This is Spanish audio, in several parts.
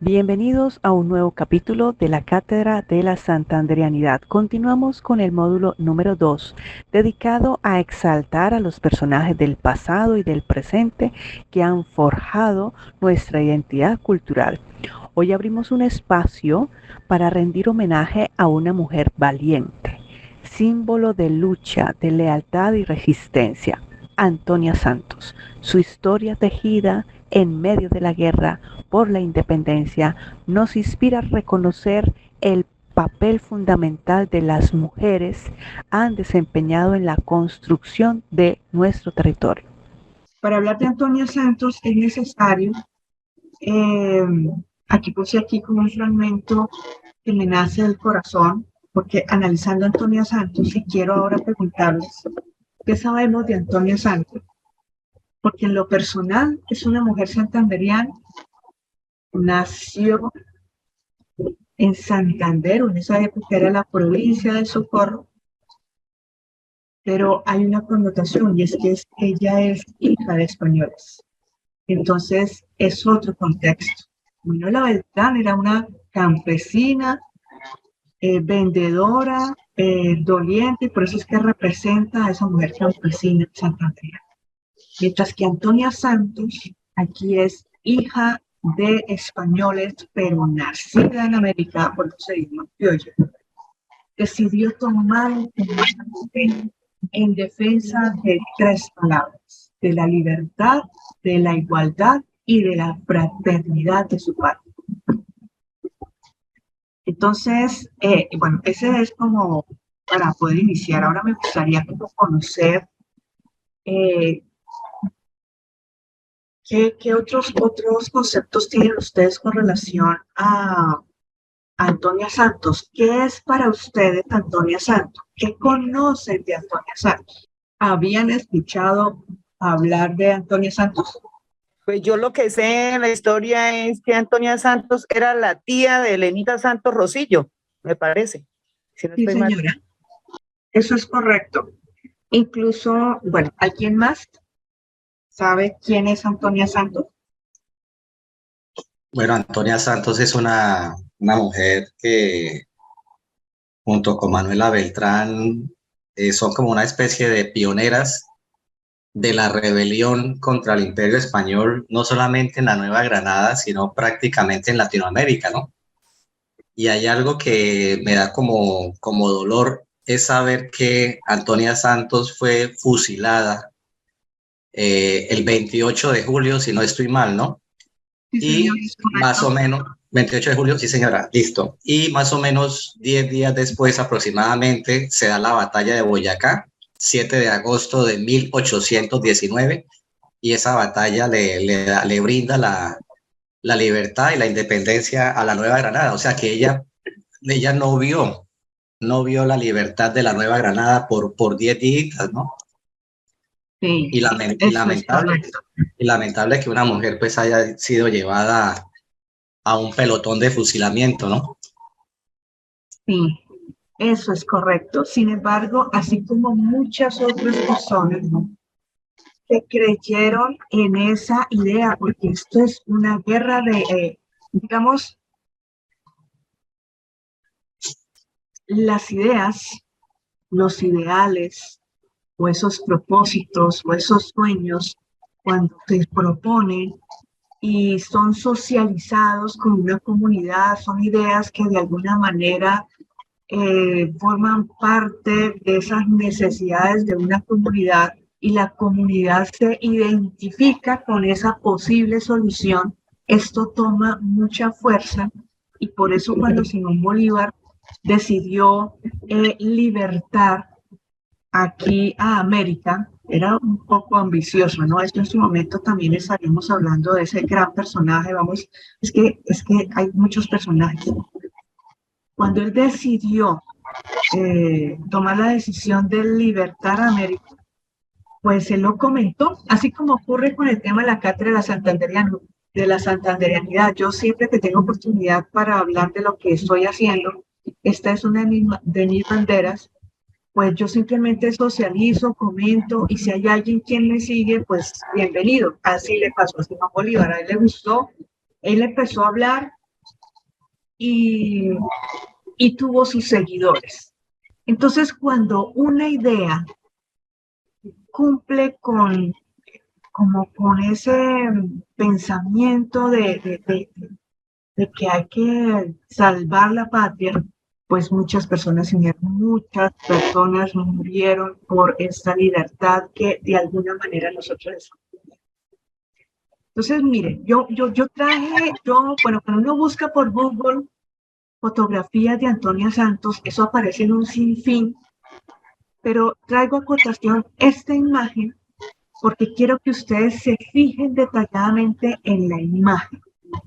Bienvenidos a un nuevo capítulo de la Cátedra de la Santanderianidad. Continuamos con el módulo número 2, dedicado a exaltar a los personajes del pasado y del presente que han forjado nuestra identidad cultural. Hoy abrimos un espacio para rendir homenaje a una mujer valiente, símbolo de lucha, de lealtad y resistencia, Antonia Santos. Su historia tejida en medio de la guerra por la independencia nos inspira a reconocer el papel fundamental de las mujeres han desempeñado en la construcción de nuestro territorio. Para hablar de Antonia Santos es necesario, eh, aquí puse aquí como un fragmento que me nace del corazón, porque analizando a Antonia Santos, y quiero ahora preguntarles, ¿qué sabemos de Antonia Santos? Porque en lo personal es una mujer santanderiana, nació en Santander, en esa época era la provincia de Socorro, pero hay una connotación y es que ella es hija de españoles. Entonces es otro contexto. Manuela Beltrán era una campesina, vendedora, doliente, y por eso es que representa a esa mujer campesina santanderiana. Mientras que Antonia Santos aquí es hija de españoles, pero nacida en América, por eso se dijo criolla, decidió tomar un combate en defensa de tres palabras: de la libertad, de la igualdad y de la fraternidad de su patria. Entonces, bueno, ese es como para poder iniciar. Ahora me gustaría como conocer eh, qué otros conceptos tienen ustedes con relación a Antonia Santos. ¿Qué es para ustedes Antonia Santos? ¿Qué conocen de Antonia Santos? ¿Habían escuchado hablar de Antonia Santos? Pues yo lo que sé en la historia es que Antonia Santos era la tía de Elenita Santos Rosillo, me parece. Si no Sí, estoy mal. señora. Eso es correcto. Incluso, bueno, ¿alguien más sabe quién es Antonia Santos? Bueno, Antonia Santos es una mujer que junto con Manuela Beltrán son como una especie de pioneras de la rebelión contra el Imperio Español, no solamente en la Nueva Granada, sino prácticamente en Latinoamérica, ¿no? Y hay algo que me da como dolor, es saber que Antonia Santos fue fusilada el 28 de julio, si no estoy mal, ¿no? Sí, señor, Y es correcto. más o menos, 28 de julio, sí señora, listo. Y más o menos 10 días después aproximadamente se da la batalla de Boyacá, 7 de agosto de 1819, y esa batalla le brinda la libertad y la independencia a la Nueva Granada. O sea que ella no vio la libertad de la Nueva Granada por 10 días, ¿no? Sí, Y, eso es correcto. lamentable que una mujer pues haya sido llevada a un pelotón de fusilamiento, ¿no? Sí, eso es correcto. Sin embargo, así como muchas otras personas, ¿no?, que creyeron en esa idea, porque esto es una guerra de, digamos, las ideas, los ideales, o esos propósitos, o esos sueños, cuando se proponen y son socializados con una comunidad, son ideas que de alguna manera forman parte de esas necesidades de una comunidad, y la comunidad se identifica con esa posible solución. Esto toma mucha fuerza, y por eso cuando Simón Bolívar decidió libertar aquí a América, era un poco ambicioso, ¿no? Esto en su momento también estaríamos hablando de ese gran personaje. Vamos, es que hay muchos personajes. Cuando él decidió tomar la decisión de libertar a América, pues él lo comentó, así como ocurre con el tema de la cátedra de la santanderianidad. Yo siempre que tengo oportunidad para hablar de lo que estoy haciendo, esta es una de mis banderas, pues yo simplemente socializo, comento, y si hay alguien quien me sigue, pues bienvenido. Así le pasó a Simón Bolívar, a él le gustó, él empezó a hablar, y, y tuvo sus seguidores. Entonces, cuando una idea cumple como con ese pensamiento de que hay que salvar la patria, pues muchas personas se unieron, muchas personas murieron por esta libertad que de alguna manera nosotros. Entonces, mire, bueno, cuando uno busca por Google fotografías de Antonia Santos, eso aparece en un sinfín, pero traigo a cotación esta imagen porque quiero que ustedes se fijen detalladamente en la imagen.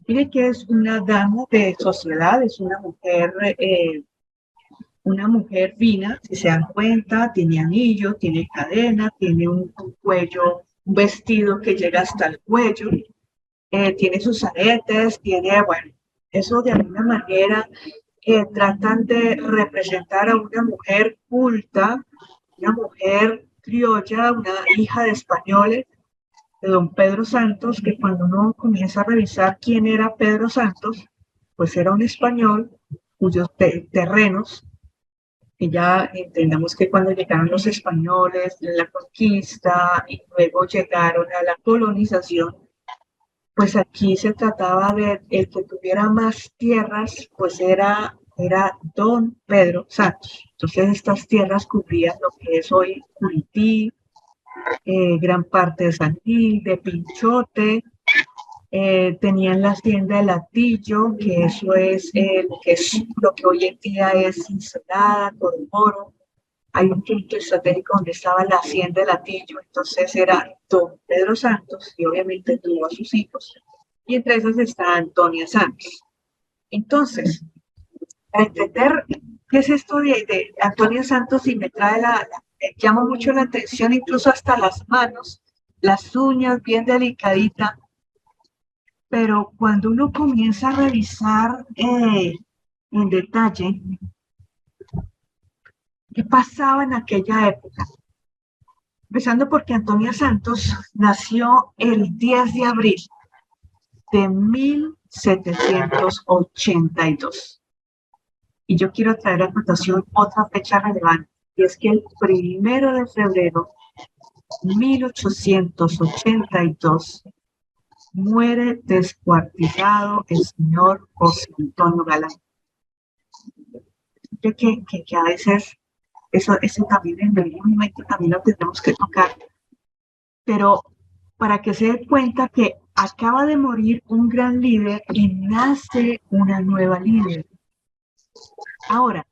Mire que es una dama de sociedad, es una mujer fina, si se dan cuenta, tiene anillo, tiene cadena, tiene un cuello, un vestido que llega hasta el cuello, tiene sus aretes, bueno, eso de alguna manera tratan de representar a una mujer culta, una mujer criolla, una hija de españoles, de don Pedro Santos, que cuando uno comienza a revisar quién era Pedro Santos, pues era un español cuyos terrenos, que ya entendamos que cuando llegaron los españoles, la conquista y luego llegaron a la colonización, pues aquí se trataba de el que tuviera más tierras, pues era don Pedro Santos. Entonces estas tierras cubrían lo que es hoy Curití, gran parte de San Gil, de Pinchote, tenían la hacienda de Latillo, que eso es lo que hoy en día es Ensenada, Coromoro. Hay un punto estratégico donde estaba la hacienda de Latillo, entonces era don Pedro Santos y obviamente tuvo a sus hijos, y entre esas está Antonia Santos. Entonces, para entender qué es esto de Antonia Santos, y me llama mucho la atención, incluso hasta las manos, las uñas bien delicaditas, pero cuando uno comienza a revisar en detalle qué pasaba en aquella época, empezando porque Antonia Santos nació el 10 de abril de 1782. Y yo quiero traer a cotación otra fecha relevante, y es que el 1 de febrero de 1882 muere descuartizado el señor José Antonio Galán. Yo que a veces eso también en algún momento también lo tenemos que tocar, pero para que se dé cuenta que acaba de morir un gran líder y nace una nueva líder. Ahora,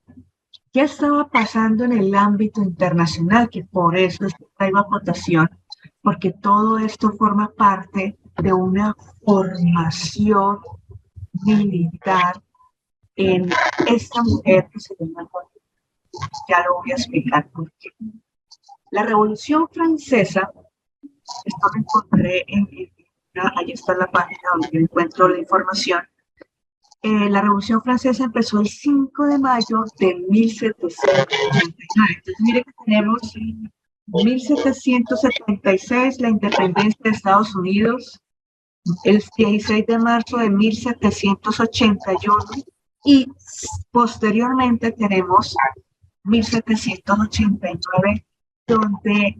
¿qué estaba pasando en el ámbito internacional? Que por eso traigo a cotación, porque todo esto forma parte de una formación militar en esta mujer que se llama Antonia. Ya lo voy a explicar por qué. La Revolución Francesa, esto lo encontré ahí está la página donde yo encuentro la información. La Revolución Francesa empezó el 5 de mayo de 1789. Entonces, mire que tenemos 1776, la independencia de Estados Unidos, el 16 de marzo de 1781, y posteriormente tenemos 1789, donde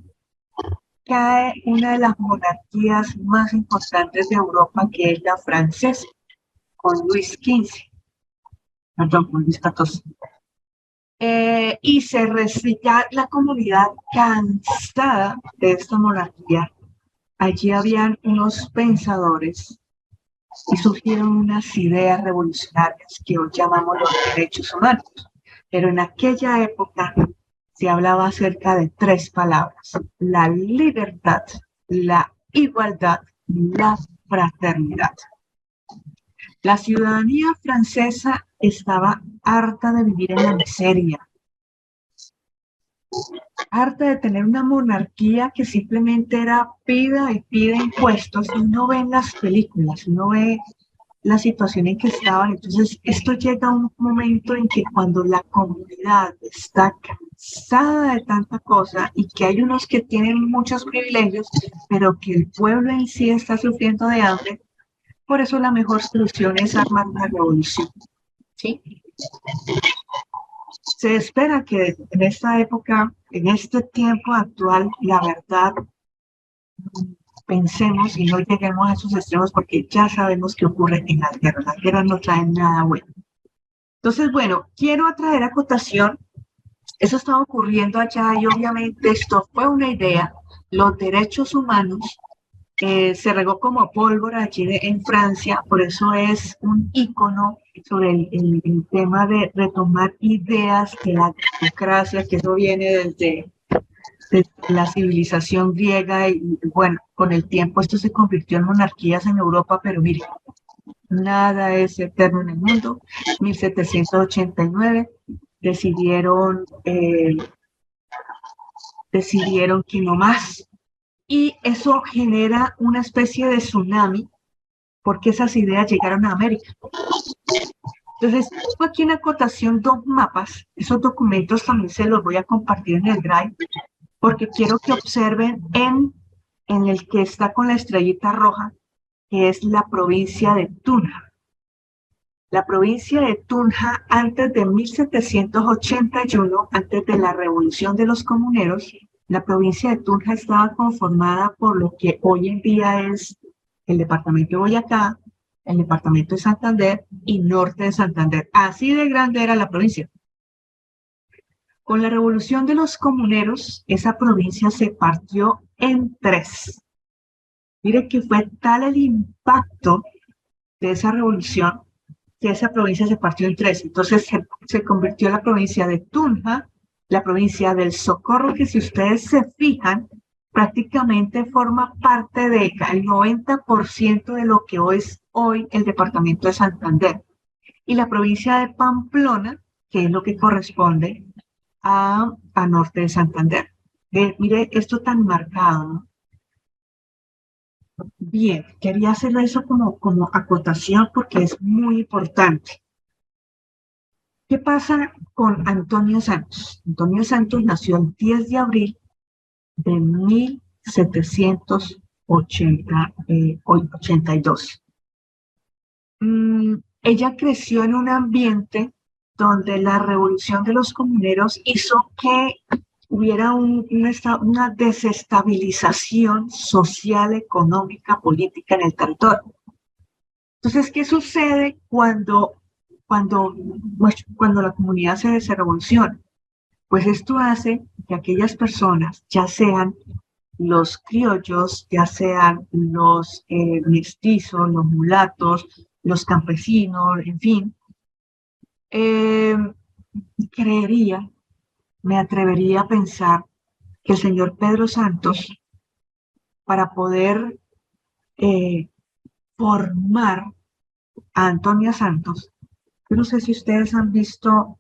cae una de las monarquías más importantes de Europa, que es la francesa, con Luis XV, perdón, con Luis XIV. Y se recibe la comunidad cansada de esta monarquía. Allí habían unos pensadores y surgieron unas ideas revolucionarias que hoy llamamos los derechos humanos. Pero en aquella época se hablaba acerca de 3 palabras: la libertad, la igualdad y la fraternidad. La ciudadanía francesa estaba harta de vivir en la miseria, harta de tener una monarquía que simplemente era pida y pide impuestos. Y uno ve en las películas, uno ve la situación en que estaban. Entonces esto llega a un momento en que cuando la comunidad está cansada de tanta cosa y que hay unos que tienen muchos privilegios, pero que el pueblo en sí está sufriendo de hambre, por eso la mejor solución es armar una revolución. ¿sí? Se espera que en esta época, en este tiempo actual, la verdad, pensemos y no lleguemos a esos extremos porque ya sabemos qué ocurre en las guerras. Las guerras no traen nada bueno. Entonces, bueno, quiero traer a cotación, eso estaba ocurriendo allá y obviamente esto fue una idea, los derechos humanos se regó como pólvora allí en Francia, por eso es un ícono sobre el tema de retomar ideas de la democracia, que eso viene desde la civilización griega y bueno, con el tiempo esto se convirtió en monarquías en Europa, pero mire, nada es eterno en el mundo. 1789 decidieron que no más. Y eso genera una especie de tsunami porque esas ideas llegaron a América. Entonces, tengo aquí en acotación 2 mapas. Esos documentos también se los voy a compartir en el Drive porque quiero que observen en el que está con la estrellita roja, que es la provincia de Tunja. La provincia de Tunja, antes de 1781, antes de la revolución de los comuneros, la provincia de Tunja estaba conformada por lo que hoy en día es el departamento de Boyacá, el departamento de Santander y norte de Santander. Así de grande era la provincia. Con la revolución de los comuneros, esa provincia se partió en 3. Mire que fue tal el impacto de esa revolución que esa provincia se partió en 3. Entonces se convirtió en la provincia de Tunja, la provincia del Socorro, que si ustedes se fijan, prácticamente forma parte del 90% de lo que es hoy el departamento de Santander. Y la provincia de Pamplona, que es lo que corresponde a norte de Santander. Mire esto tan marcado, ¿no? Bien, quería hacer eso como acotación porque es muy importante. ¿Qué pasa con Antonio Santos? Antonio Santos nació el 10 de abril de 1782. Ella creció en un ambiente donde la revolución de los comuneros hizo que hubiera una desestabilización social, económica, política en el territorio. Entonces, ¿qué sucede cuando la comunidad se revoluciona? Pues esto hace que aquellas personas, ya sean los criollos, ya sean los mestizos, los mulatos, los campesinos, en fin, me atrevería a pensar que el señor Pedro Santos, para poder formar a Antonia Santos, yo no sé si ustedes han visto,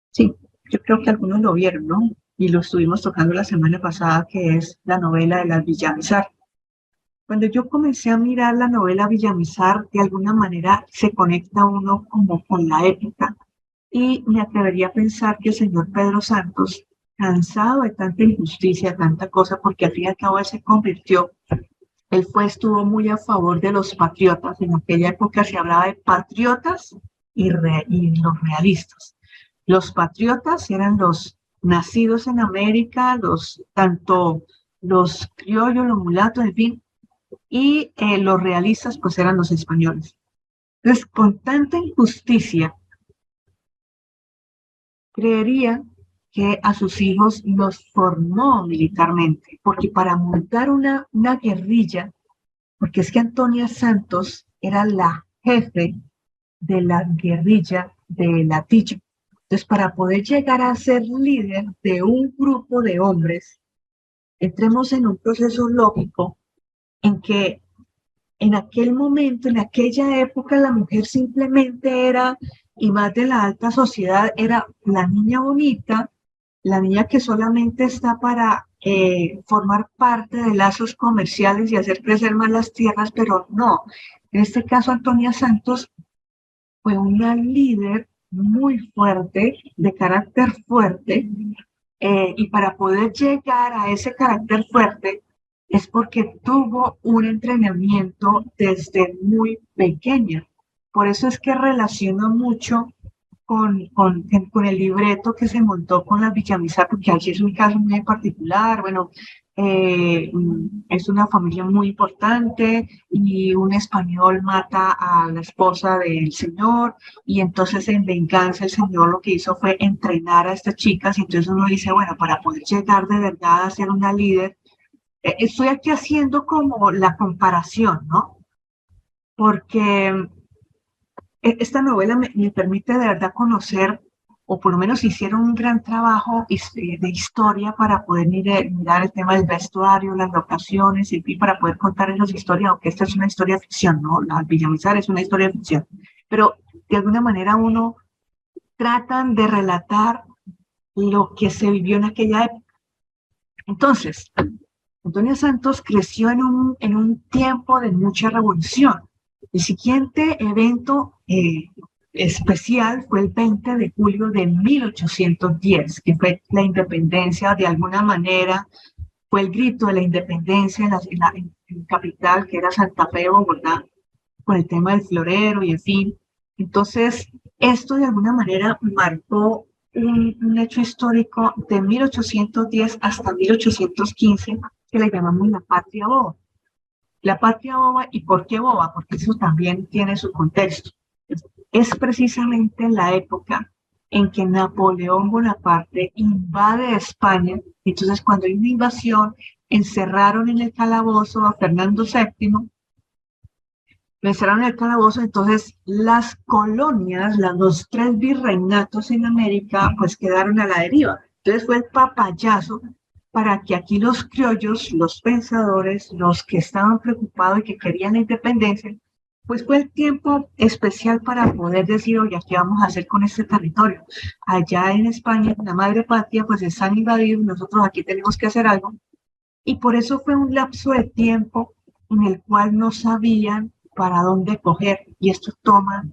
sí, yo creo que algunos lo vieron, ¿no? Y lo estuvimos tocando la semana pasada, que es la novela de las Villamizar. Cuando yo comencé a mirar la novela Villamizar, de alguna manera se conecta uno como con la época. Y me atrevería a pensar que el señor Pedro Santos, cansado de tanta injusticia, tanta cosa, porque al fin y al cabo él se convirtió, estuvo muy a favor de los patriotas. En aquella época se hablaba de patriotas y los realistas. Los patriotas eran los nacidos en América, tanto los criollos, los mulatos, en fin, y los realistas pues eran los españoles. Entonces, con tanta injusticia, creería que a sus hijos los formó militarmente, porque para montar una guerrilla, porque es que Antonia Santos era la jefe de la guerrilla de Latillo. Entonces, para poder llegar a ser líder de un grupo de hombres, entremos en un proceso lógico en que en aquel momento, en aquella época, la mujer simplemente era, y más de la alta sociedad, era la niña bonita, la niña que solamente está para formar parte de lazos comerciales y hacer crecer más las tierras, pero no. En este caso, Antonia Santos fue una líder muy fuerte, de carácter fuerte, y para poder llegar a ese carácter fuerte es porque tuvo un entrenamiento desde muy pequeña. Por eso es que relaciono mucho con el libreto que se montó con las Villamizar, porque aquí es un caso muy particular. Bueno, es una familia muy importante y un español mata a la esposa del señor, y entonces en venganza el señor lo que hizo fue entrenar a estas chicas, y entonces uno dice, bueno, para poder llegar de verdad a ser una líder, estoy aquí haciendo como la comparación, ¿no? Porque esta novela me permite de verdad conocer, o por lo menos hicieron un gran trabajo de historia para poder mirar el tema del vestuario, las locaciones, y para poder contar esas historias, aunque esta es una historia de ficción, ¿no? La Villamizar es una historia de ficción, pero de alguna manera uno tratan de relatar lo que se vivió en aquella época. Entonces, Antonia Santos creció en un tiempo de mucha revolución. El siguiente evento especial fue el 20 de julio de 1810, que fue la independencia. De alguna manera, fue el grito de la independencia en la capital, que era Santa Fe de Bogotá, con el tema del florero y en fin. Entonces, esto de alguna manera marcó un hecho histórico de 1810 hasta 1815, que le llamamos la Patria Boba. La Patria Boba, ¿y por qué boba? Porque eso también tiene su contexto. Es precisamente la época en que Napoleón Bonaparte invade España. Entonces, cuando hay una invasión, encerraron en el calabozo a Fernando VII, lo encerraron en el calabozo. Entonces las colonias, los 3 virreinatos en América, pues quedaron a la deriva. Entonces fue el papayazo para que aquí los criollos, los pensadores, los que estaban preocupados y que querían la independencia, pues fue el tiempo especial para poder decir, oye, ¿qué vamos a hacer con este territorio? Allá en España, la madre patria, pues están invadidos, nosotros aquí tenemos que hacer algo. Y por eso fue un lapso de tiempo en el cual no sabían para dónde coger, y esto toma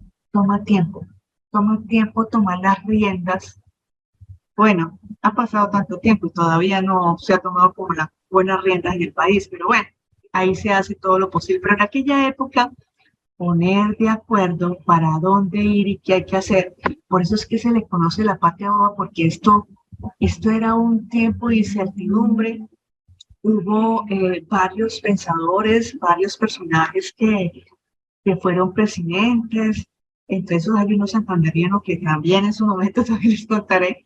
tiempo tomar las riendas. Bueno, ha pasado tanto tiempo y todavía no se ha tomado como las buenas riendas en el país, pero bueno, ahí se hace todo lo posible. Pero en aquella época, poner de acuerdo para dónde ir y qué hay que hacer, por eso es que se le conoce la Patria Boba, porque esto era un tiempo de incertidumbre. Hubo varios pensadores, varios personajes que fueron presidentes. Entre esos hay uno santandereano que también en su momento también les contaré.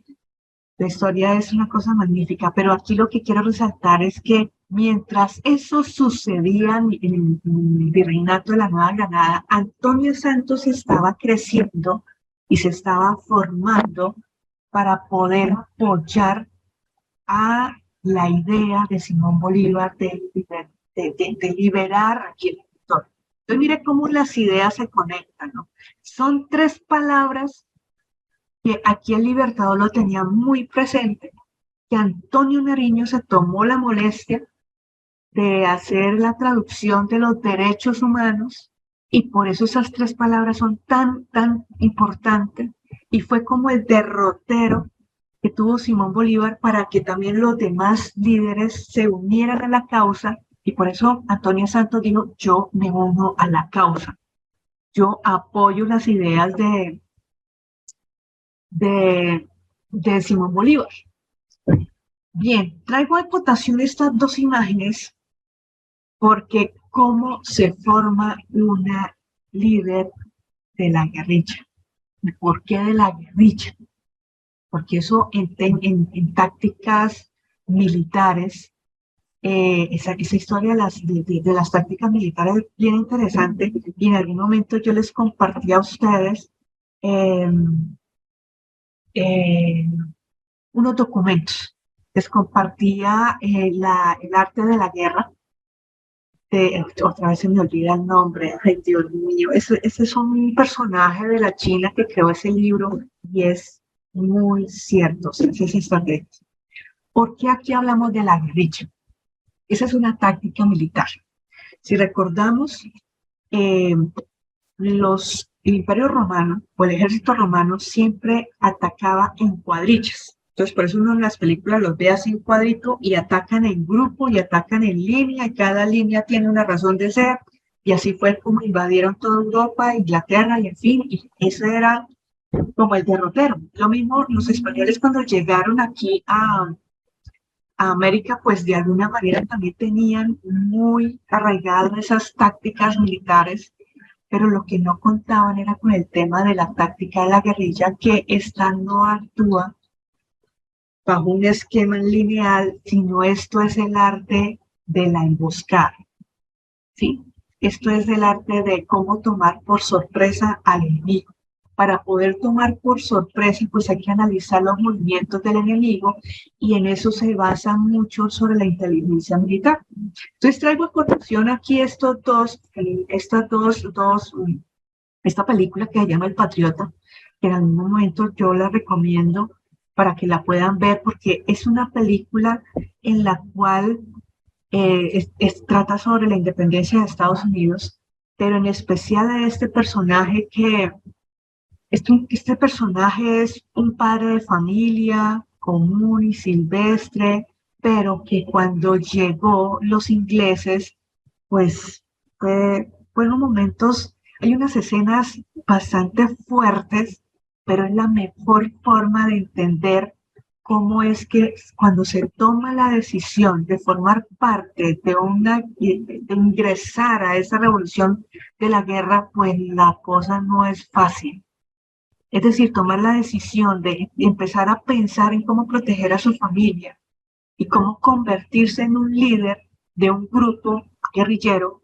La historia es una cosa magnífica, pero aquí lo que quiero resaltar es que mientras eso sucedía en el virreinato de la Nueva Granada, Antonia Santos estaba creciendo y se estaba formando para poder apoyar a la idea de Simón Bolívar de liberar aquí el territorio. Entonces mire cómo las ideas se conectan, ¿no? Son 3 palabras que aquí el Libertador lo tenía muy presente, que Antonio Nariño se tomó la molestia de hacer la traducción de los derechos humanos, y por eso esas 3 palabras son tan importantes, y fue como el derrotero que tuvo Simón Bolívar para que también los demás líderes se unieran a la causa. Y por eso Antonia Santos dijo, yo me uno a la causa, yo apoyo las ideas de Simón Bolívar. Bien, traigo a votación estas 2 imágenes porque cómo se forma una líder de la guerrilla. ¿Por qué de la guerrilla? Porque eso en tácticas militares, esa historia de las tácticas militares es bien interesante, y en algún momento yo les compartí a ustedes unos documentos. Les compartía el arte de la guerra. Otra vez se me olvida el nombre. Ay, Dios mío. Ese es un personaje de la China que creó ese libro, y es muy cierto. Es estrategia. ¿Por qué aquí hablamos de la guerrilla? Esa es una táctica militar. Si recordamos, el Imperio Romano o el ejército romano siempre atacaba en cuadrillas. Entonces, por eso uno en las películas los ve así en cuadrito, y atacan en grupo y atacan en línea, y cada línea tiene una razón de ser. Y así fue como invadieron toda Europa, Inglaterra y en fin, y ese era como el derrotero. Lo mismo los españoles cuando llegaron aquí a América, pues de alguna manera también tenían muy arraigadas esas tácticas militares, pero lo que no contaban era con el tema de la táctica de la guerrilla, que esta no actúa bajo un esquema lineal, sino esto es el arte de la emboscada. ¿Sí? Esto es el arte de cómo tomar por sorpresa al enemigo. Para poder tomar por sorpresa, pues hay que analizar los movimientos del enemigo y en eso se basa mucho sobre la inteligencia militar. Entonces traigo a colación aquí esta película que se llama El Patriota, que en algún momento yo la recomiendo para que la puedan ver porque es una película en la cual trata sobre la independencia de Estados Unidos, pero en especial a este personaje este personaje es un padre de familia común y silvestre, pero que cuando llegó los ingleses, pues fueron momentos, hay unas escenas bastante fuertes, pero es la mejor forma de entender cómo es que cuando se toma la decisión de formar parte de ingresar a esa revolución de la guerra, pues la cosa no es fácil. Es decir, tomar la decisión de empezar a pensar en cómo proteger a su familia y cómo convertirse en un líder de un grupo guerrillero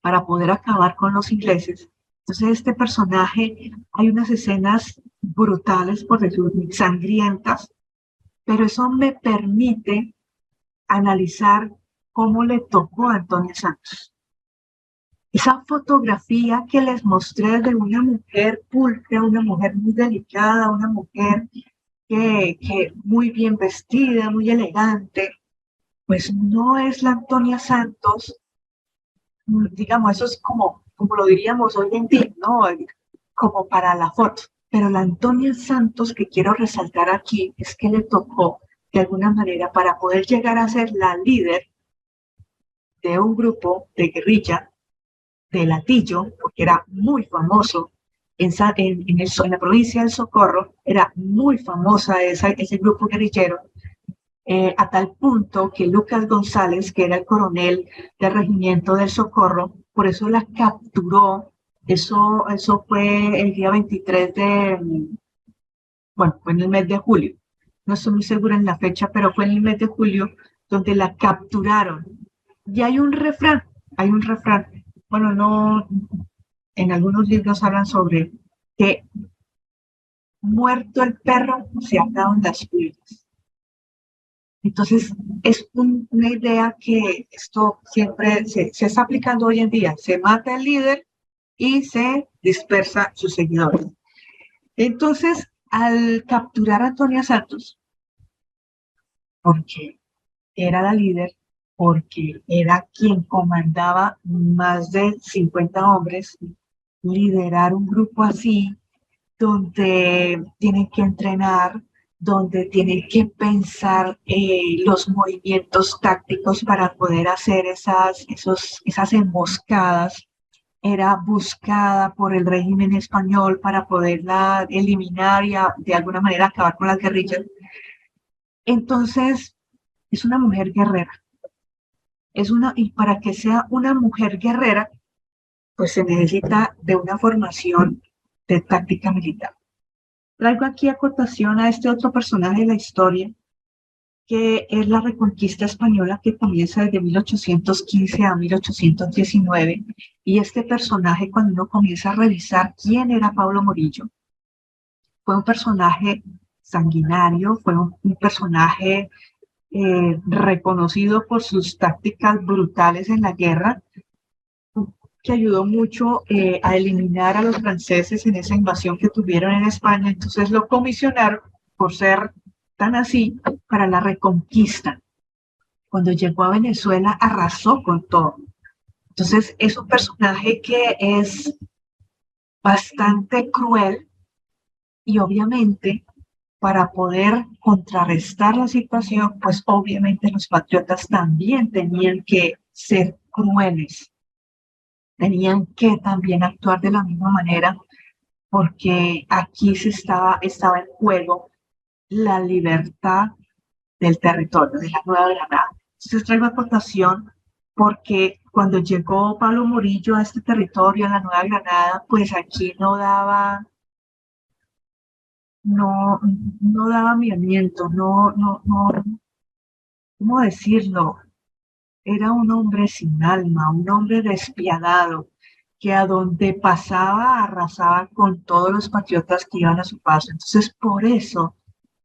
para poder acabar con los ingleses. Entonces, este personaje, hay unas escenas brutales, por decirlo, sangrientas, pero eso me permite analizar cómo le tocó a Antonia Santos. Esa fotografía que les mostré de una mujer pulcra, una mujer muy delicada, una mujer que muy bien vestida, muy elegante, pues no es la Antonia Santos, digamos, eso es como lo diríamos hoy en día, ¿no? Como para la foto. Pero la Antonia Santos que quiero resaltar aquí es que le tocó, de alguna manera, para poder llegar a ser la líder de un grupo de guerrilla, de Latillo, porque era muy famoso en la provincia del Socorro, era muy famosa ese grupo guerrillero, a tal punto que Lucas González, que era el coronel del regimiento del Socorro, por eso la capturó. Eso fue el día 23 fue en el mes de julio. No estoy muy segura en la fecha, pero fue en el mes de julio donde la capturaron. Y hay un refrán, bueno, no, en algunos libros hablan sobre que muerto el perro se acaban las pulgas. Entonces, es una idea que esto siempre se está aplicando hoy en día. Se mata el líder y se dispersa sus seguidores. Entonces, al capturar a Antonia Santos, porque era la líder, porque era quien comandaba más de 50 hombres, liderar un grupo así, donde tienen que entrenar, donde tienen que pensar los movimientos tácticos para poder hacer esas emboscadas. Era buscada por el régimen español para poderla eliminar y de alguna manera acabar con las guerrillas. Entonces, es una mujer guerrera. Y para que sea una mujer guerrera, pues se necesita de una formación de táctica militar. Traigo aquí a cotación a este otro personaje de la historia, que es la Reconquista Española, que comienza desde 1815 a 1819. Y este personaje, cuando uno comienza a revisar quién era Pablo Morillo, fue un personaje sanguinario, fue un personaje reconocido por sus tácticas brutales en la guerra, que ayudó mucho a eliminar a los franceses en esa invasión que tuvieron en España. Entonces lo comisionaron por ser tan así para la Reconquista. Cuando llegó a Venezuela arrasó con todo. Entonces es un personaje que es bastante cruel y obviamente para poder contrarrestar la situación, pues obviamente los patriotas también tenían que ser crueles. tenían que también actuar de la misma manera, porque aquí estaba en juego la libertad del territorio, de la Nueva Granada. Entonces traigo aportación porque cuando llegó Pablo Morillo a este territorio, a la Nueva Granada, pues aquí no daba miramiento, ¿cómo decirlo? Era un hombre sin alma, un hombre despiadado, que a donde pasaba arrasaba con todos los patriotas que iban a su paso. Entonces, por eso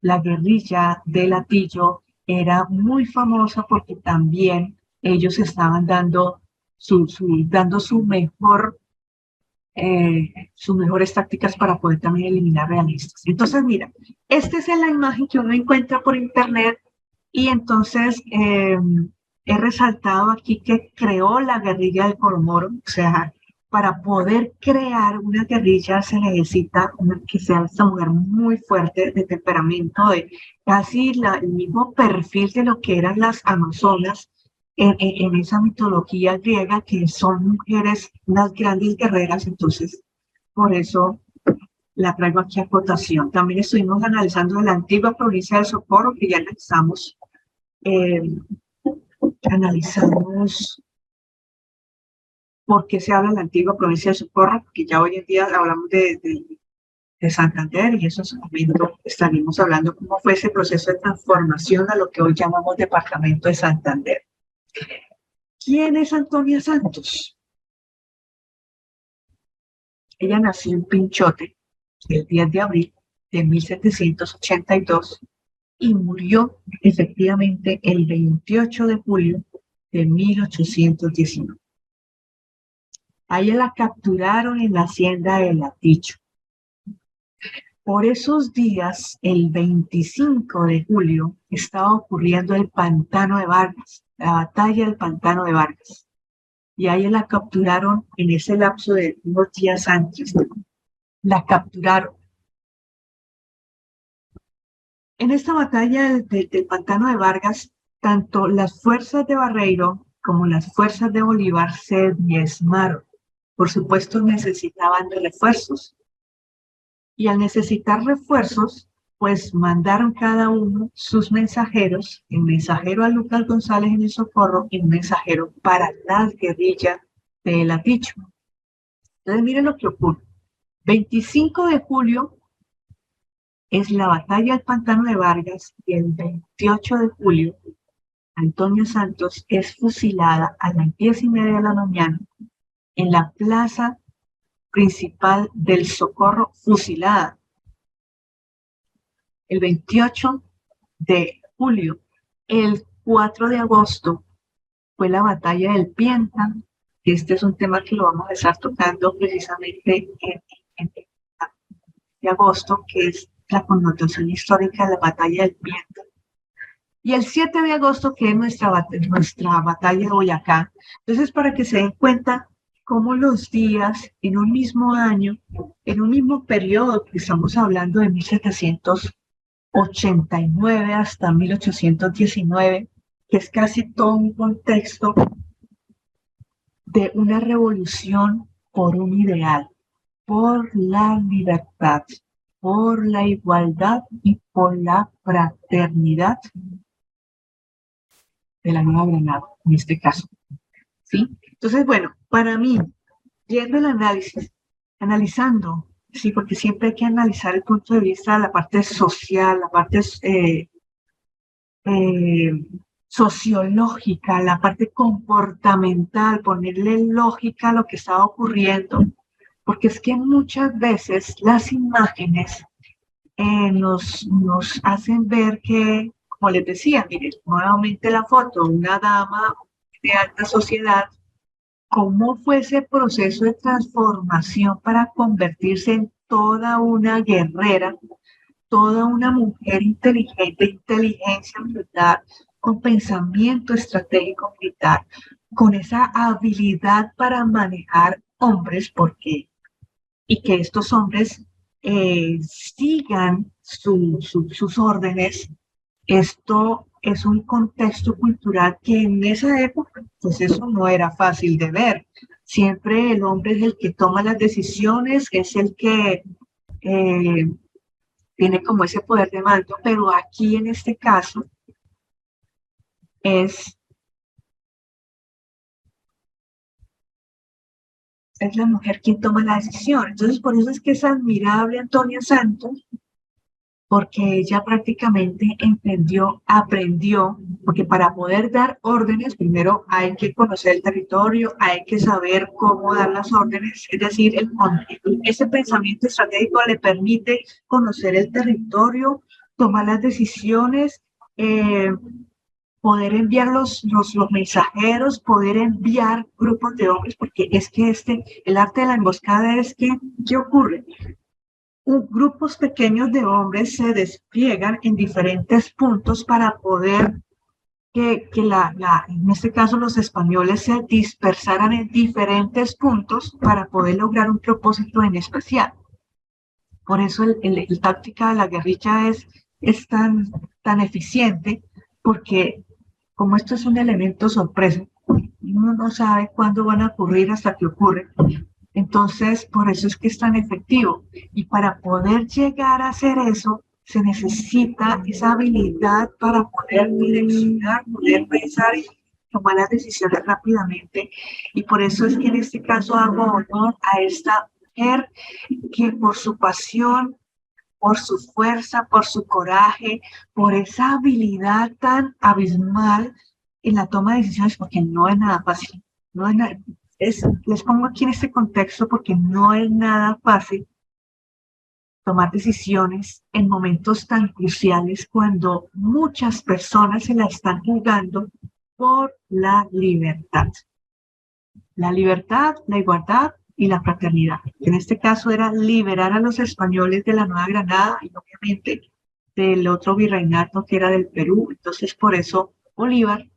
la guerrilla de Latillo era muy famosa, porque también ellos estaban dando sus mejores tácticas para poder también eliminar realistas. Entonces, mira, esta es la imagen que uno encuentra por internet, y entonces he resaltado aquí que creó la guerrilla del Coromoro. O sea, para poder crear una guerrilla se necesita que sea esta mujer muy fuerte, de temperamento, de casi el mismo perfil de lo que eran las amazonas en esa mitología griega, que son mujeres, unas grandes guerreras. Entonces, por eso la traigo aquí a cotación. También estuvimos analizando la antigua provincia de Socorro, que ya analizamos. Analizamos por qué se habla de la antigua provincia de Socorro, porque ya hoy en día hablamos de Santander, y en su momento estaremos hablando cómo fue ese proceso de transformación a lo que hoy llamamos departamento de Santander. ¿Quién es Antonia Santos? Ella nació en Pinchote el 10 de abril de 1782 y murió efectivamente el 28 de julio de 1819. A ella la capturaron en la hacienda de Latillo. Por esos días, el 25 de julio, estaba ocurriendo el Pantano de Vargas, la batalla del Pantano de Vargas. Y a ella la capturaron en ese lapso de unos días antes. La capturaron. En esta batalla del Pantano de Vargas, tanto las fuerzas de Barreiro como las fuerzas de Bolívar se diezmaron. Por supuesto, necesitaban de refuerzos. Y al necesitar refuerzos, pues mandaron cada uno sus mensajeros, el mensajero a Lucas González en el Socorro y un mensajero para la guerrilla de Latillo. Entonces, miren lo que ocurre. 25 de julio es la batalla del Pantano de Vargas, y el 28 de julio, Antonia Santos es fusilada a las 10:30 de la mañana en la plaza principal del Socorro, fusilada. El 28 de julio, el 4 de agosto, fue la batalla del Pienta. Este es un tema que lo vamos a estar tocando precisamente en de agosto, que es la connotación histórica de la batalla del Pienta. Y el 7 de agosto, que es nuestra batalla de Boyacá. Entonces, para que se den cuenta cómo los días en un mismo año, en un mismo periodo, que estamos hablando de 1789 hasta 1819, que es casi todo un contexto de una revolución por un ideal, por la libertad, por la igualdad y por la fraternidad de la Nueva Granada, en este caso. ¿Sí? Entonces, bueno, para mí, viendo el análisis, analizando, sí, porque siempre hay que analizar el punto de vista de la parte social, la parte sociológica, la parte comportamental, ponerle lógica a lo que estaba ocurriendo, porque es que muchas veces las imágenes nos hacen ver que, como les decía, miren, nuevamente la foto, una dama de alta sociedad, cómo fue ese proceso de transformación para convertirse en toda una guerrera, toda una mujer inteligente, inteligencia militar, con pensamiento estratégico militar, con esa habilidad para manejar hombres, y que estos hombres sigan sus órdenes. Esto es un contexto cultural que en esa época, pues eso no era fácil de ver. Siempre el hombre es el que toma las decisiones, es el que tiene como ese poder de mando, pero aquí en este caso es la mujer quien toma la decisión. Entonces, por eso es que es admirable Antonia Santos, porque ella prácticamente aprendió, porque para poder dar órdenes, primero hay que conocer el territorio, hay que saber cómo dar las órdenes, es decir, ese pensamiento estratégico le permite conocer el territorio, tomar las decisiones, poder enviar los mensajeros, poder enviar grupos de hombres, porque es que el arte de la emboscada es que, ¿qué ocurre? Grupos pequeños de hombres se despliegan en diferentes puntos para poder en este caso los españoles se dispersaran en diferentes puntos para poder lograr un propósito en especial. Por eso el táctica de la guerrilla es tan eficiente, porque como esto es un elemento sorpresa, uno no sabe cuándo van a ocurrir hasta que ocurre. Entonces, por eso es que es tan efectivo. Y para poder llegar a hacer eso, se necesita esa habilidad para poder direccionar, poder pensar y tomar las decisiones rápidamente. Y por eso es que en este caso hago honor a esta mujer que por su pasión, por su fuerza, por su coraje, por esa habilidad tan abismal en la toma de decisiones, porque no es nada fácil, no es nada, les pongo aquí en este contexto porque no es nada fácil tomar decisiones en momentos tan cruciales cuando muchas personas se la están jugando por la libertad. La libertad, la igualdad y la fraternidad. En este caso era liberar a los españoles de la Nueva Granada y obviamente del otro virreinato que era del Perú. Entonces por eso Bolívar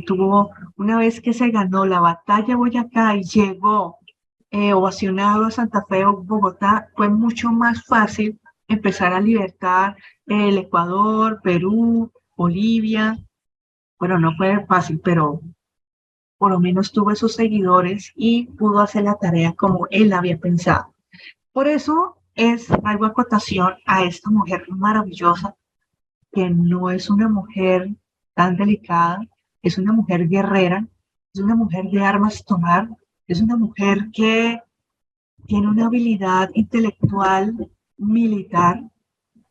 tuvo, una vez que se ganó la batalla de Boyacá y llegó ovacionado a Santa Fe o Bogotá, fue mucho más fácil empezar a libertar el Ecuador, Perú, Bolivia. Bueno, no fue fácil, pero por lo menos tuvo esos seguidores y pudo hacer la tarea como él había pensado. Por eso hago acotación a esta mujer maravillosa, que no es una mujer tan delicada, es una mujer guerrera, es una mujer de armas tomar, es una mujer que tiene una habilidad intelectual militar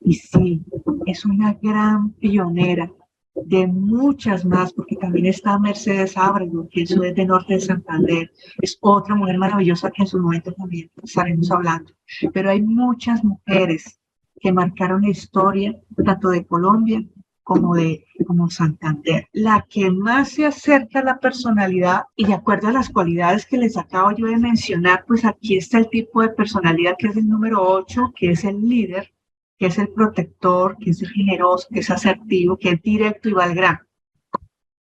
y sí, es una gran pionera de muchas más, porque también está Mercedes Ábrego, que eso es de Norte de Santander, es otra mujer maravillosa que en su momento también estaremos hablando, pero hay muchas mujeres que marcaron la historia tanto de Colombia como Santander. La que más se acerca a la personalidad y de acuerdo a las cualidades que les acabo yo de mencionar, pues aquí está el tipo de personalidad que es el número 8, que es el líder, que es el protector, que es el generoso, que es asertivo, que es directo y va al grano.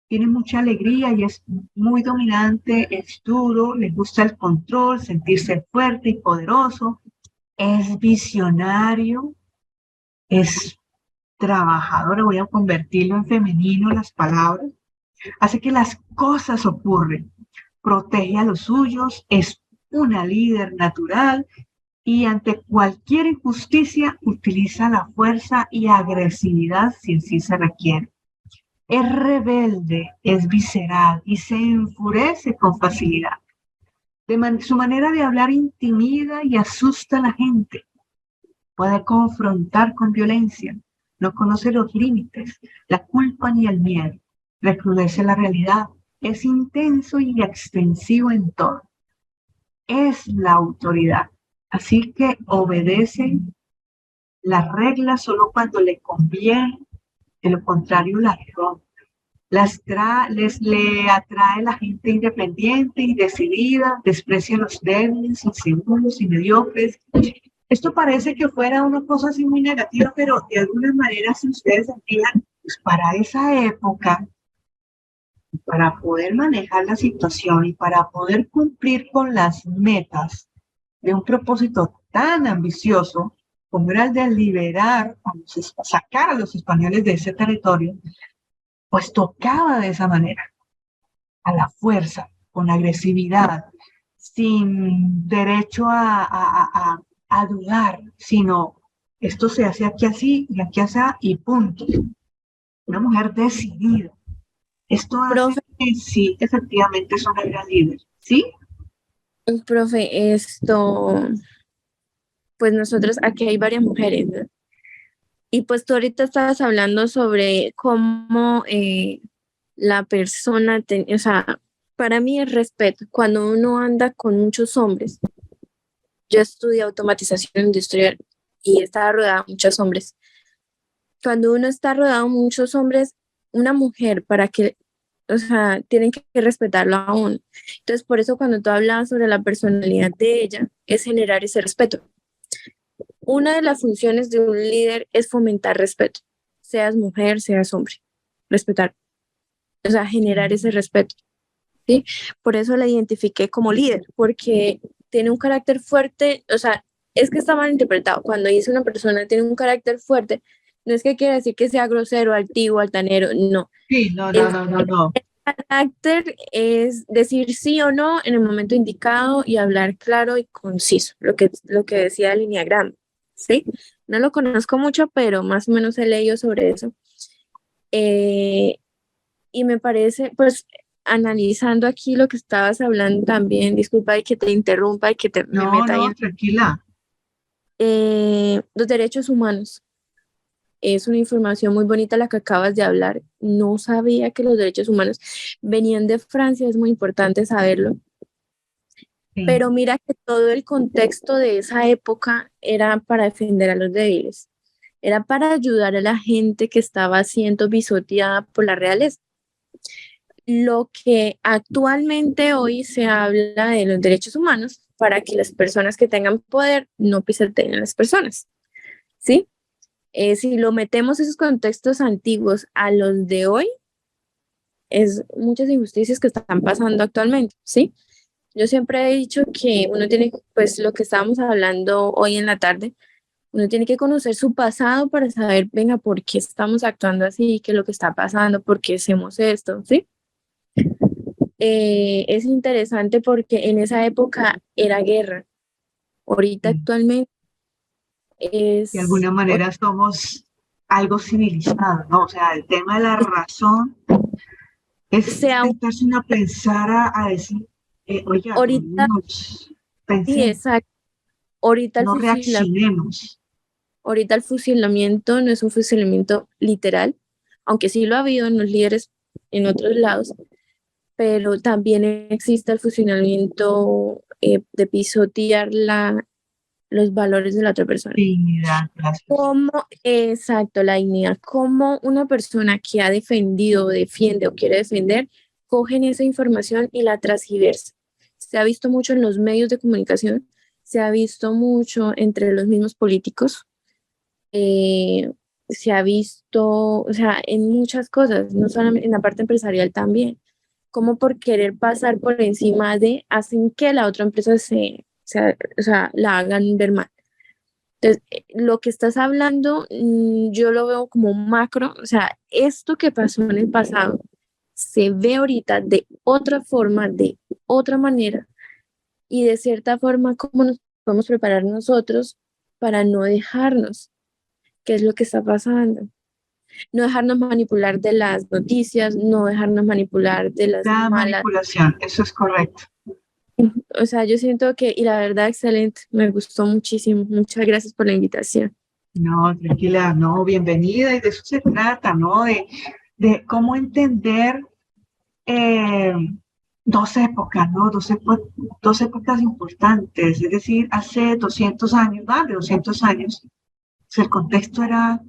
Tiene mucha alegría y es muy dominante, es duro, le gusta el control, sentirse fuerte y poderoso, es visionario, es trabajador, voy a convertirlo en femenino las palabras, hace que las cosas ocurren, protege a los suyos, es una líder natural y ante cualquier injusticia utiliza la fuerza y agresividad si así se requiere. Es rebelde, es visceral y se enfurece con facilidad. Su manera de hablar intimida y asusta a la gente. Puede confrontar con violencia, no conoce los límites, la culpa ni el miedo, recrudece la realidad, es intenso y extensivo en todo. Es la autoridad. Así que obedece las reglas solo cuando le conviene, de lo contrario las rompe. Le atrae la gente independiente y decidida, desprecia a los débiles, inseguros y mediocres. Esto parece que fuera una cosa así muy negativa, pero de alguna manera, si ustedes se fijan, pues para esa época, para poder manejar la situación y para poder cumplir con las metas de un propósito tan ambicioso como era el de liberar, sacar a los españoles de ese territorio, pues tocaba de esa manera, a la fuerza. con agresividad, sin derecho a dudar, sino esto se hace aquí así y aquí así y punto. Una mujer decidida. Esto hace Profe, que sí, efectivamente es una gran líder, ¿sí? profe, pues nosotros aquí hay varias mujeres, ¿no? Y pues tú ahorita estabas hablando sobre cómo la persona, o sea, para mí es respeto. Cuando uno anda con muchos hombres, yo estudié automatización industrial y estaba rodeada de muchos hombres. Cuando uno está rodeado de muchos hombres, una mujer, para que, o sea, tienen que respetarlo a uno. Entonces, por eso cuando tú hablabas sobre la personalidad de ella, es generar ese respeto. Una de las funciones de un líder es fomentar respeto, seas mujer, seas hombre, respetar, o sea, generar ese respeto, ¿sí? Por eso la identifiqué como líder, porque tiene un carácter fuerte, o sea, es que está mal interpretado. Cuando dice una persona tiene un carácter fuerte, no es que quiera decir que sea grosero, altivo, altanero, no. Sí, no. El carácter es decir sí o no en el momento indicado y hablar claro y conciso, lo que decía el enneagrama, ¿sí? No lo conozco mucho, pero más o menos he leído sobre eso. Y me parece, pues, analizando aquí lo que estabas hablando también, disculpa y que te interrumpa y que me meta ahí. Tranquila. Los derechos humanos. Es una información muy bonita la que acabas de hablar. No sabía que los derechos humanos venían de Francia, es muy importante saberlo. Sí. Pero mira que todo el contexto de esa época era para defender a los débiles, era para ayudar a la gente que estaba siendo pisoteada por la realeza. Lo que actualmente hoy se habla de los derechos humanos para que las personas que tengan poder no pisoteen a las personas, ¿sí? Si lo metemos esos contextos antiguos a los de hoy, es muchas injusticias que están pasando actualmente, ¿sí? Yo siempre he dicho que uno tiene, pues lo que estábamos hablando hoy en la tarde, uno tiene que conocer su pasado para saber, venga, por qué estamos actuando así, qué es lo que está pasando, por qué hacemos esto, ¿sí? Es interesante porque en esa época era guerra. Ahorita actualmente De alguna es manera somos algo civilizado, ¿no? O sea, el tema de la razón es sea sentarse uno a pensar, a decir, oiga, ahorita, vámonos, sí, pensemos, exacto. Ahorita no reaccionemos. ahorita el fusilamiento no es un fusilamiento literal, aunque sí lo ha habido en los líderes en otros lados, pero también existe el fusilamiento de pisotear los valores de la otra persona. Dignidad, gracias. ¿Cómo, exacto, la dignidad? ¿Cómo una persona que ha defendido, defiende o quiere defender, cogen esa información y la transgiversa? Se ha visto mucho en los medios de comunicación, se ha visto mucho entre los mismos políticos, se ha visto, o sea, en muchas cosas, no solamente en la parte empresarial también, como por querer pasar por encima de, hacen que la otra empresa o sea, la hagan ver mal. Entonces, lo que estás hablando, yo lo veo como macro, o sea, esto que pasó en el pasado se ve ahorita de otra forma, de otra manera, y de cierta forma, cómo nos podemos preparar nosotros para no dejarnos, qué es lo que está pasando, no dejarnos manipular de las noticias, no dejarnos manipular de las La malas. manipulación, eso es correcto. O sea, yo siento que, y la verdad, excelente, me gustó muchísimo. Muchas gracias por la invitación. No, tranquila, no, bienvenida, y de eso se trata, ¿no? De cómo entender dos épocas, ¿no? Dos épocas importantes, es decir, hace 200 años, más de 200 años, pues el contexto era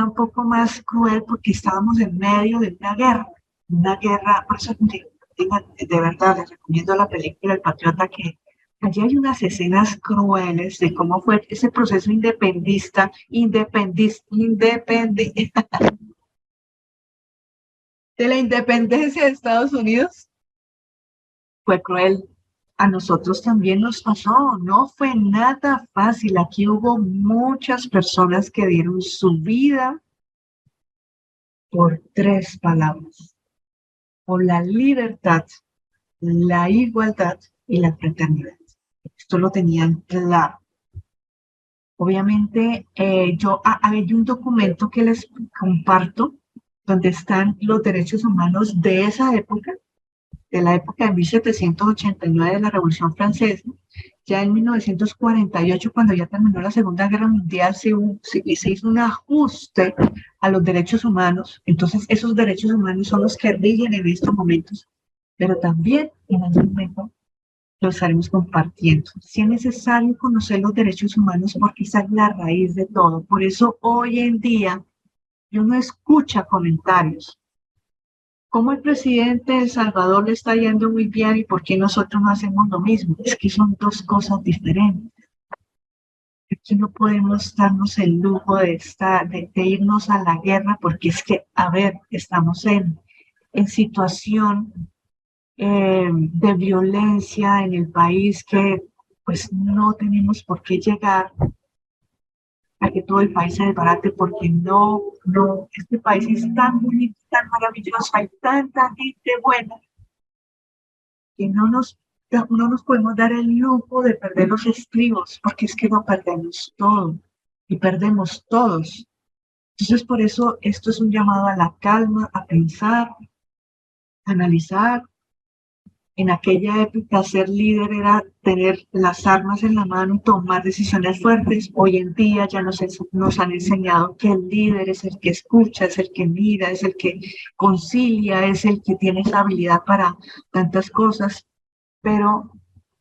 un poco más cruel porque estábamos en medio de una guerra, por eso de verdad les recomiendo la película El Patriota, que allí hay unas escenas crueles de cómo fue ese proceso de la independencia de Estados Unidos. Fue cruel. A nosotros también nos pasó, no fue nada fácil. Aquí hubo muchas personas que dieron su vida por tres palabras, por la libertad la igualdad y la fraternidad. Esto lo tenían claro. Obviamente, hay un documento que les comparto donde están los derechos humanos de esa época, de la época de 1789 de la Revolución Francesa. Ya en 1948, cuando ya terminó la Segunda Guerra Mundial, se hizo un ajuste a los derechos humanos. Entonces, esos derechos humanos son los que rigen en estos momentos, pero también en algún momento lo estaremos compartiendo. Si es necesario conocer los derechos humanos porque esa es la raíz de todo. Por eso hoy en día yo no escucho comentarios. ¿Cómo el presidente de El Salvador le está yendo muy bien y por qué nosotros no hacemos lo mismo? Es que son dos cosas diferentes. Aquí no podemos darnos el lujo de irnos a la guerra porque es que, a ver, estamos en situación de violencia en el país que pues no tenemos por qué llegar a que todo el país se desbarate porque no, este país es tan bonito, tan maravilloso, hay tanta gente buena que no nos podemos dar el lujo de perder los estribos porque es que lo perdemos todo y perdemos todos. Entonces por eso esto es un llamado a la calma, a pensar, a analizar. En aquella época ser líder era tener las armas en la mano y tomar decisiones fuertes. Hoy en día ya nos han enseñado que el líder es el que escucha, es el que mira, es el que concilia, es el que tiene esa habilidad para tantas cosas, pero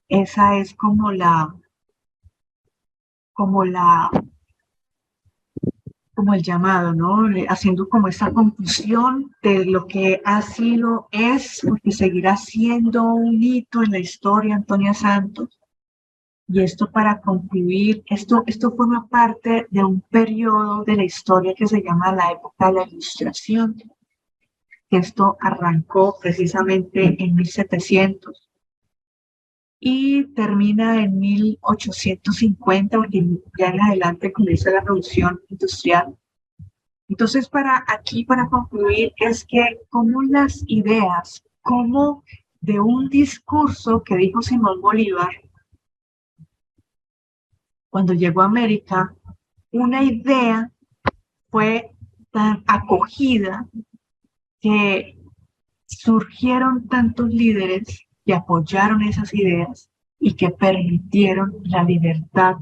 esa es como el llamado, ¿no? Haciendo como esa confusión de lo que ha sido, es, porque seguirá siendo un hito en la historia, Antonia Santos. Y esto para concluir, esto forma parte de un periodo de la historia que se llama la época de la Ilustración. Esto arrancó precisamente en 1700 y termina en 1850, porque ya en adelante comienza la Revolución Industrial. Entonces, para concluir, es que como las ideas, como de un discurso que dijo Simón Bolívar cuando llegó a América, una idea fue tan acogida que surgieron tantos líderes que apoyaron esas ideas y que permitieron la libertad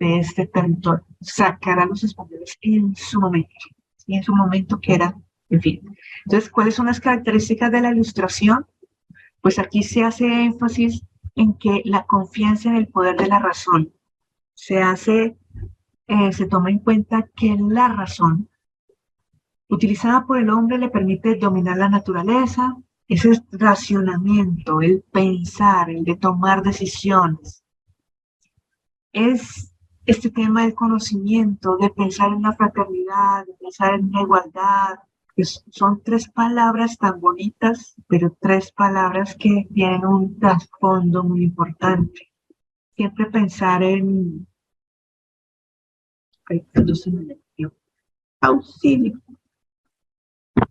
de este territorio, sacar a los españoles en su momento que era, en fin. Entonces, ¿cuáles son las características de la Ilustración? Pues aquí se hace énfasis en que la confianza en el poder de la razón se toma en cuenta que la razón utilizada por el hombre le permite dominar la naturaleza, ese racionamiento, el pensar, el de tomar decisiones. Es este tema del conocimiento, de pensar en la fraternidad, de pensar en la igualdad, que son tres palabras tan bonitas, pero tres palabras que tienen un trasfondo muy importante. Siempre pensar en... auxilio.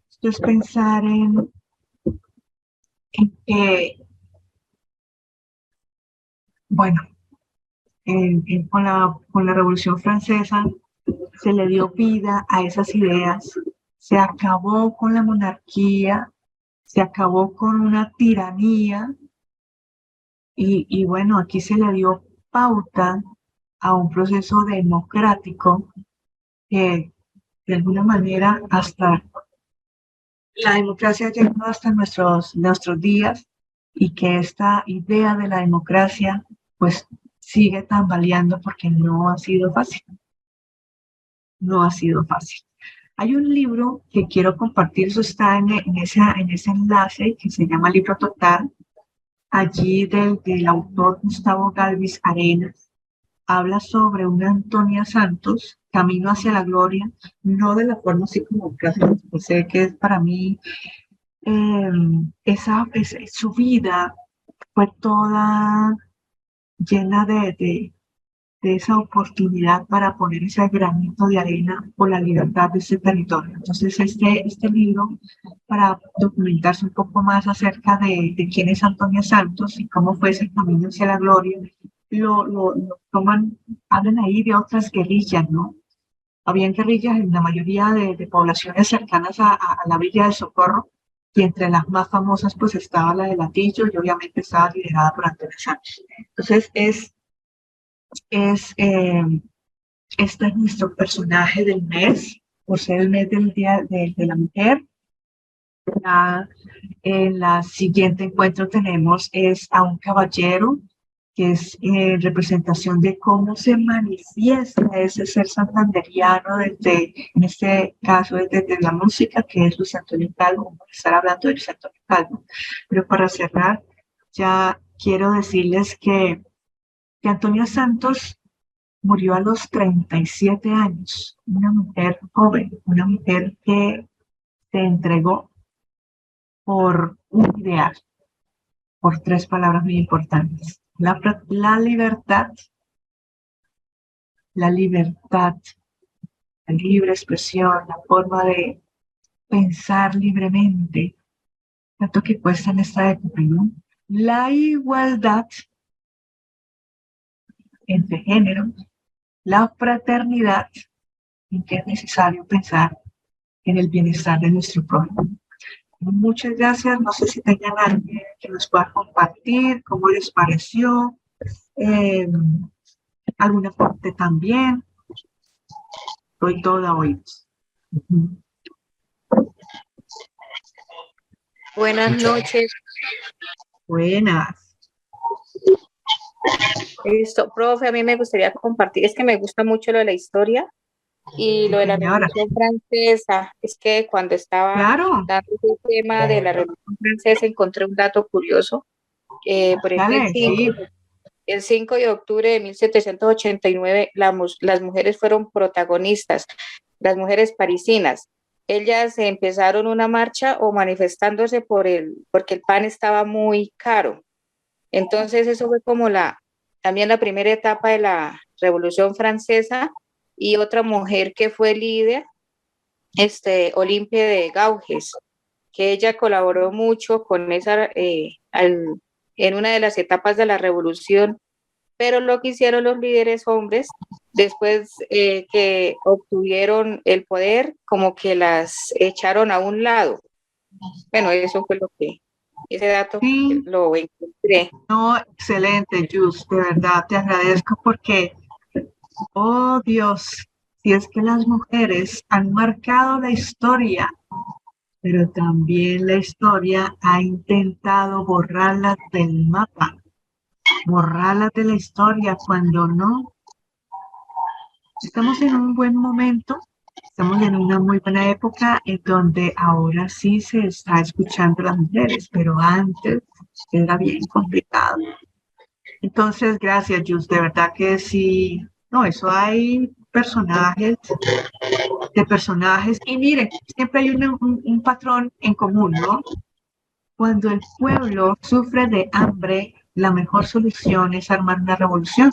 Esto es pensar en que, bueno, con la Revolución Francesa se le dio vida a esas ideas, se acabó con la monarquía, se acabó con una tiranía y bueno, aquí se le dio pauta a un proceso democrático que de alguna manera hasta la democracia llegó hasta nuestros días y que esta idea de la democracia pues sigue tambaleando porque no ha sido fácil. No ha sido fácil. Hay un libro que quiero compartir, eso está en ese enlace que se llama Libro Total, allí del autor Gustavo Galvis Arenas. Habla sobre una Antonia Santos, camino hacia la gloria, no de la forma así como clásica, sé que es para mí, su vida fue toda llena de de esa oportunidad para poner ese granito de arena por la libertad de este territorio. Entonces, este libro, para documentarse un poco más acerca de quién es Antonia Santos y cómo fue ese camino hacia la gloria, lo toman, hablan ahí de otras guerrillas, ¿no? Habían guerrillas en la mayoría de poblaciones cercanas a la Villa del Socorro, y entre las más famosas pues estaba la de Latillo y obviamente estaba liderada por Antonia Santos. Entonces este es nuestro personaje del mes, por ser el mes del Día de la Mujer. En la siguiente encuentro tenemos a un caballero, que es representación de cómo se manifiesta ese ser santanderiano en este caso desde la música, que es Luis Antonio Calvo. Vamos a estar hablando de Luis Antonio Calvo. Pero para cerrar, ya quiero decirles que Antonia Santos murió a los 37 años, una mujer joven, una mujer que se entregó por un ideal, por tres palabras muy importantes: la libertad, la libre expresión, la forma de pensar libremente, tanto que cuesta en esta época, ¿no? La igualdad entre géneros, la fraternidad, en que es necesario pensar en el bienestar de nuestro prójimo. Muchas gracias. No sé si tengan alguien que nos pueda compartir cómo les pareció, algún aporte también. Estoy toda oídos. Buenas noches. Buenas. Listo, profe, a mí me gustaría compartir, es que me gusta mucho lo de la historia y lo de la Revolución Francesa. Es que cuando estaba dando el tema de la Revolución Francesa encontré un dato curioso. Por ejemplo, el 5 de octubre de 1789 las mujeres fueron protagonistas, las mujeres parisinas. Ellas empezaron una marcha o manifestándose porque el pan estaba muy caro. Entonces eso fue como también la primera etapa de la Revolución Francesa. Y otra mujer que fue líder, Olimpia de Gauges, que ella colaboró mucho con en una de las etapas de la revolución, pero lo que hicieron los líderes hombres, después que obtuvieron el poder, como que las echaron a un lado. Bueno, eso fue ese dato lo encontré. No, excelente, Jus, de verdad te agradezco porque, oh Dios, si es que las mujeres han marcado la historia, pero también la historia ha intentado borrarlas del mapa, borrarlas de la historia cuando no. Estamos en un buen momento, estamos en una muy buena época en donde ahora sí se está escuchando a las mujeres, pero antes era bien complicado. Entonces, gracias, Jus, de verdad que sí. No, eso hay personajes, y miren, siempre hay un patrón en común, ¿no? Cuando el pueblo sufre de hambre, la mejor solución es armar una revolución.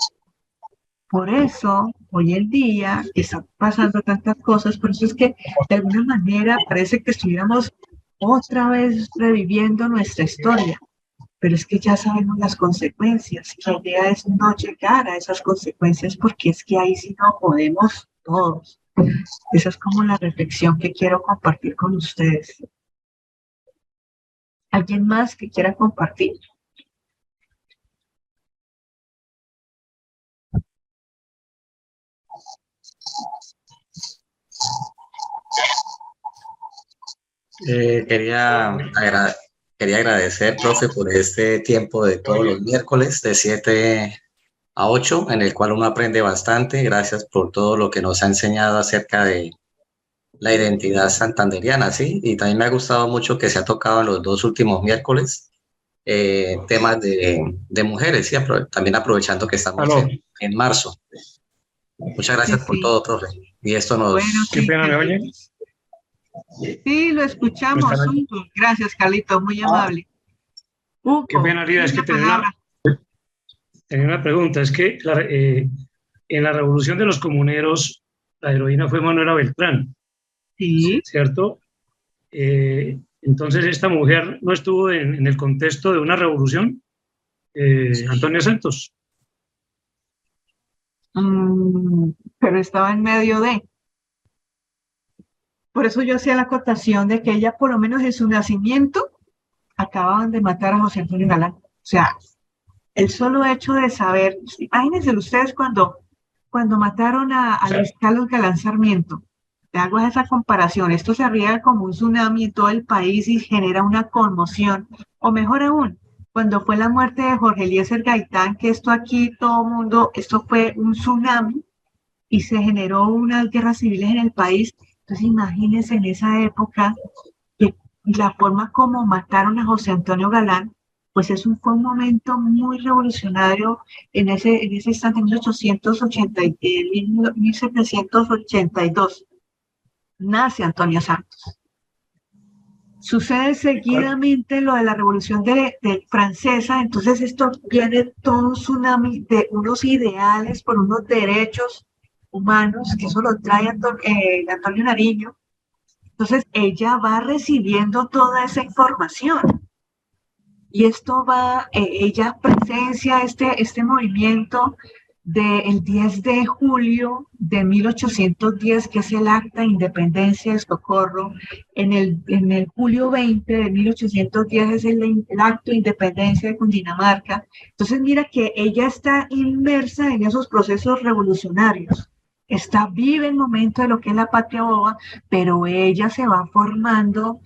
Por eso, hoy en día, están pasando tantas cosas, por eso es que de alguna manera parece que estuviéramos otra vez reviviendo nuestra historia. Pero es que ya sabemos las consecuencias. La idea es no llegar a esas consecuencias porque es que ahí sí no podemos todos. Esa es como la reflexión que quiero compartir con ustedes. ¿Alguien más que quiera compartir? Quería agradecer, profe, por este tiempo de todos los miércoles de 7 a 8, en el cual uno aprende bastante. Gracias por todo lo que nos ha enseñado acerca de la identidad santanderiana, ¿sí? Y también me ha gustado mucho que se ha tocado en los 2 últimos miércoles temas de mujeres, ¿sí? También aprovechando que estamos en marzo. Muchas gracias por todo, profe. Y esto nos... Bueno, ¿Qué pena me oyen? Sí, lo escuchamos. Gracias, Carlito, muy amable. Qué pena, Rida, es que tenía una pregunta. Es que en la revolución de los comuneros, la heroína fue Manuela Beltrán, sí, ¿cierto? Entonces, esta mujer no estuvo en el contexto de una revolución, Antonia Santos. Pero estaba en medio de. Por eso yo hacía la acotación de que ella, por lo menos en su nacimiento, acababan de matar a José Antonio Galán. O sea, el solo hecho de saber, imagínense ustedes cuando mataron a Luis Carlos Galán Sarmiento. Te hago esa comparación. Esto se riega como un tsunami en todo el país y genera una conmoción. O mejor aún, cuando fue la muerte de Jorge Eliezer Gaitán, que esto aquí todo el mundo, esto fue un tsunami y se generó unas guerras civiles en el país. Entonces imagínense en esa época que la forma como mataron a José Antonio Galán, pues fue un momento muy revolucionario en ese instante, 1782. Nace Antonia Santos. Sucede seguidamente lo de la revolución de francesa, entonces esto viene todo un tsunami de unos ideales por unos derechos humanos, que eso lo trae Antonio Nariño. Entonces ella va recibiendo toda esa información y esto ella presencia este movimiento del 10 de julio de 1810, que es el Acta de Independencia de Socorro. En el julio 20 de 1810 es el Acto de Independencia de Cundinamarca. Entonces mira que ella está inmersa en esos procesos revolucionarios. Vive el momento de lo que es la patria boba, pero ella se va formando,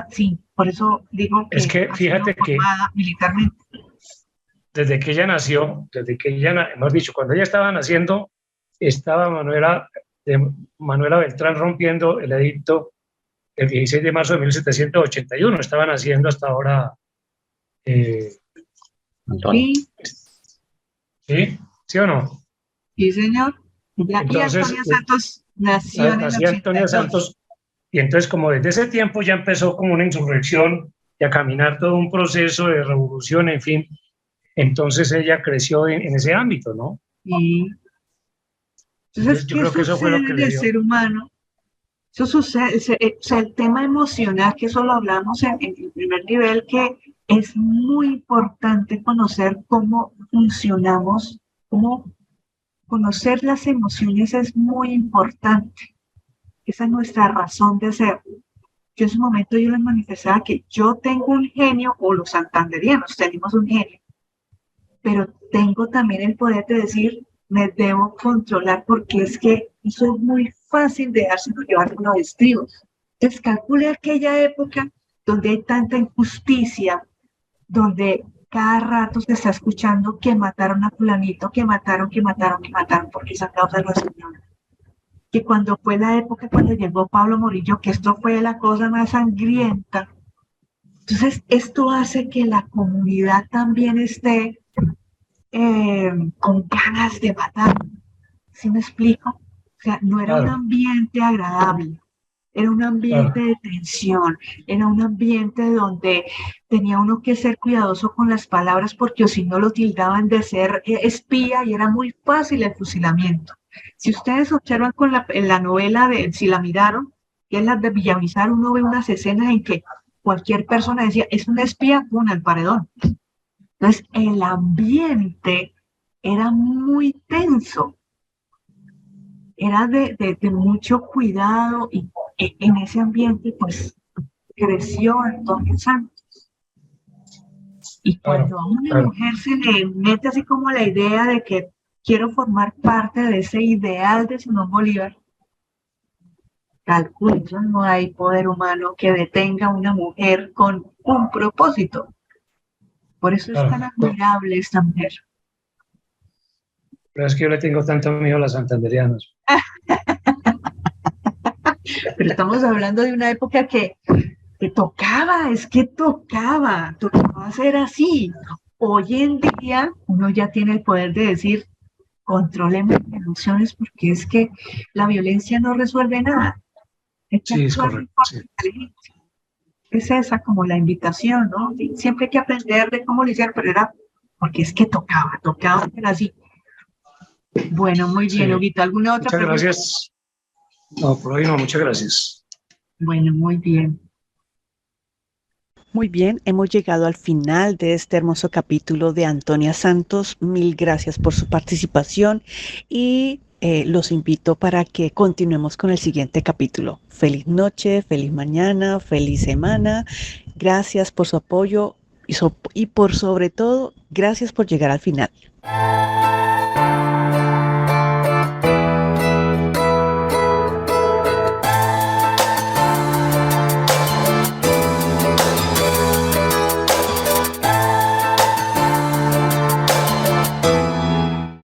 sí, por eso digo que es que fíjate que militarmente. Desde que ella nació, mejor dicho, cuando ella estaba naciendo, estaba Manuela Beltrán rompiendo el edicto el 16 de marzo de 1781, estaba naciendo hasta ahora. Sí. ¿Sí o no? Sí, señor. Entonces, y Antonia Santos nació en el 82. Antonia Santos, y entonces como desde ese tiempo ya empezó como una insurrección y a caminar todo un proceso de revolución, en fin, entonces ella creció en ese ámbito, ¿no? Sí. Entonces, yo creo que eso fue lo que le dio. Ser humano. Eso sucede, o sea, el tema emocional, que eso lo hablamos en el primer nivel, que es muy importante conocer cómo funcionamos, cómo conocer las emociones es muy importante. Esa es nuestra razón de ser. Yo en su momento yo les manifestaba que yo tengo un genio, o los santanderianos tenemos un genio, pero tengo también el poder de decir, me debo controlar, porque es que eso es muy fácil de dejárselo llevar con los estribos. Entonces calcule aquella época donde hay tanta injusticia, donde cada rato se está escuchando que mataron a fulanito, que mataron, porque esa causa no es señora. Que cuando fue la época, cuando llegó Pablo Morillo, que esto fue la cosa más sangrienta. Entonces, esto hace que la comunidad también esté con ganas de matar. ¿Sí me explico? O sea, no era un ambiente agradable, era un ambiente de tensión, era un ambiente donde tenía uno que ser cuidadoso con las palabras, porque si no lo tildaban de ser espía y era muy fácil el fusilamiento. Si ustedes observan en la novela si la miraron, que es la de Villamizar, uno ve unas escenas en que cualquier persona decía, es un espía, pon al paredón. Entonces, el ambiente era muy tenso, era de mucho cuidado, y en ese ambiente, pues, creció Antonia Santos. Y cuando a una mujer se le mete así como la idea de que quiero formar parte de ese ideal de Simón Bolívar, calculo, no hay poder humano que detenga a una mujer con un propósito. Por eso es tan admirable esta mujer. Pero es que yo le tengo tanto miedo a las santanderianas. Pero estamos hablando de una época que tocaba ser así. Hoy en día uno ya tiene el poder de decir, controlemos las emociones, porque es que la violencia no resuelve nada. Sí, es correcto. Sí. Es esa como la invitación, ¿no? Siempre hay que aprender de cómo lo hicieron, pero era porque es que tocaba ser así. Bueno, muy bien, Sí. Huguito. ¿Alguna otra Muchas pregunta? gracias. No, por hoy no, muchas gracias. Bueno, muy bien. Muy bien, hemos llegado al final de este hermoso capítulo de Antonia Santos. Mil gracias por su participación y los invito para que continuemos con el siguiente capítulo. Feliz noche, feliz mañana, feliz semana. Gracias por su apoyo y por sobre todo, gracias por llegar al final.